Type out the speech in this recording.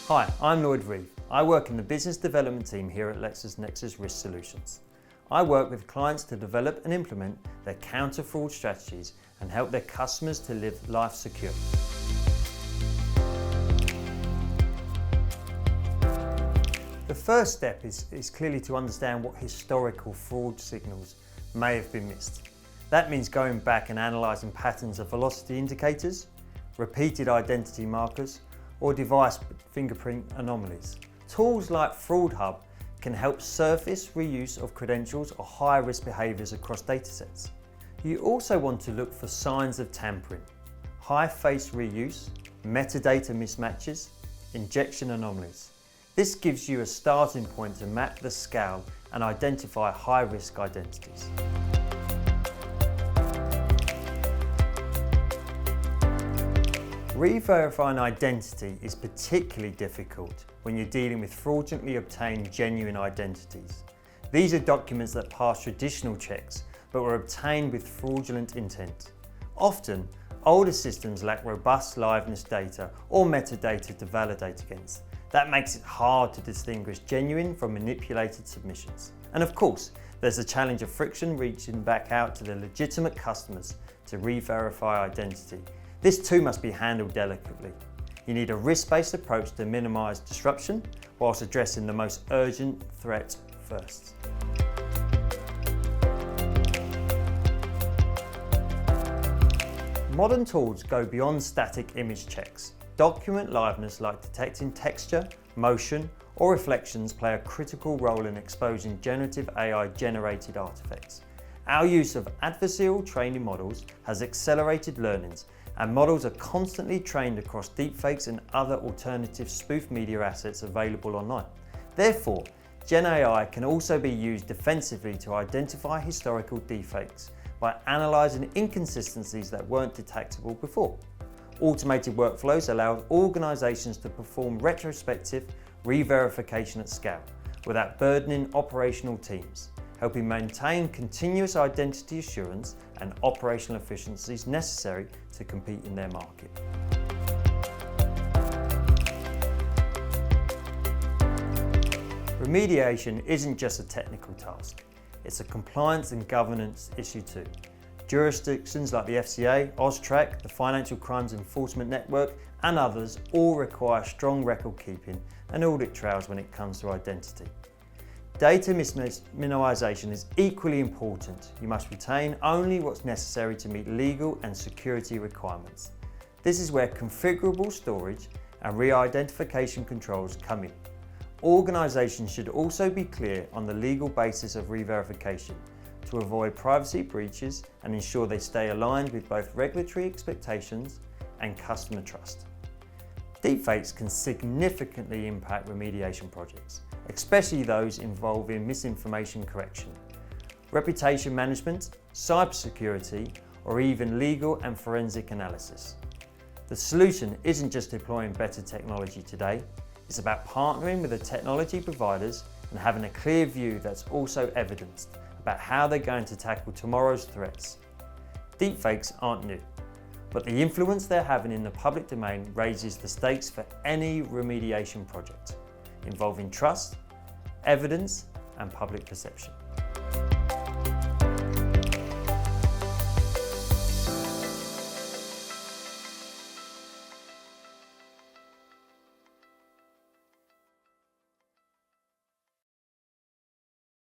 Hi, I'm Lloyd Reeve. I work in the business development team here at LexisNexis Risk Solutions. I work with clients to develop and implement their counter-fraud strategies and help their customers to live life secure. The first step is clearly to understand what historical fraud signals may have been missed. That means going back and analysing patterns of velocity indicators, repeated identity markers, or device fingerprint anomalies. Tools like Fraud Hub can help surface reuse of credentials or high-risk behaviours across datasets. You also want to look for signs of tampering, high-face reuse, metadata mismatches, injection anomalies. This gives you a starting point to map the scale and identify high-risk identities. Re-verifying an identity is particularly difficult when you're dealing with fraudulently obtained genuine identities. These are documents that pass traditional checks but were obtained with fraudulent intent. Often, older systems lack robust liveness data or metadata to validate against. That makes it hard to distinguish genuine from manipulated submissions. And of course, there's the challenge of friction reaching back out to the legitimate customers to re-verify identity. This too must be handled delicately. You need a risk-based approach to minimise disruption whilst addressing the most urgent threat first. Modern tools go beyond static image checks. Document liveness, like detecting texture, motion, or reflections, play a critical role in exposing generative AI-generated artifacts. Our use of adversarial training models has accelerated learnings, and models are constantly trained across deepfakes and other alternative spoof media assets available online. Therefore, Gen AI can also be used defensively to identify historical deepfakes by analysing inconsistencies that weren't detectable before. Automated workflows allow organisations to perform retrospective re-verification at scale without burdening operational teams, helping maintain continuous identity assurance and operational efficiencies necessary to compete in their market. Remediation isn't just a technical task, it's a compliance and governance issue too. Jurisdictions like the FCA, AUSTRAC, the Financial Crimes Enforcement Network, and others all require strong record keeping and audit trails when it comes to identity. Data minimization is equally important. You must retain only what's necessary to meet legal and security requirements. This is where configurable storage and re-identification controls come in. Organisations should also be clear on the legal basis of re-verification to avoid privacy breaches and ensure they stay aligned with both regulatory expectations and customer trust. Deepfakes can significantly impact remediation projects, especially those involving misinformation correction, reputation management, cybersecurity, or even legal and forensic analysis. The solution isn't just deploying better technology today, it's about partnering with the technology providers and having a clear view that's also evidenced about how they're going to tackle tomorrow's threats. Deepfakes aren't new, but the influence they're having in the public domain raises the stakes for any remediation project involving trust, evidence, and public perception.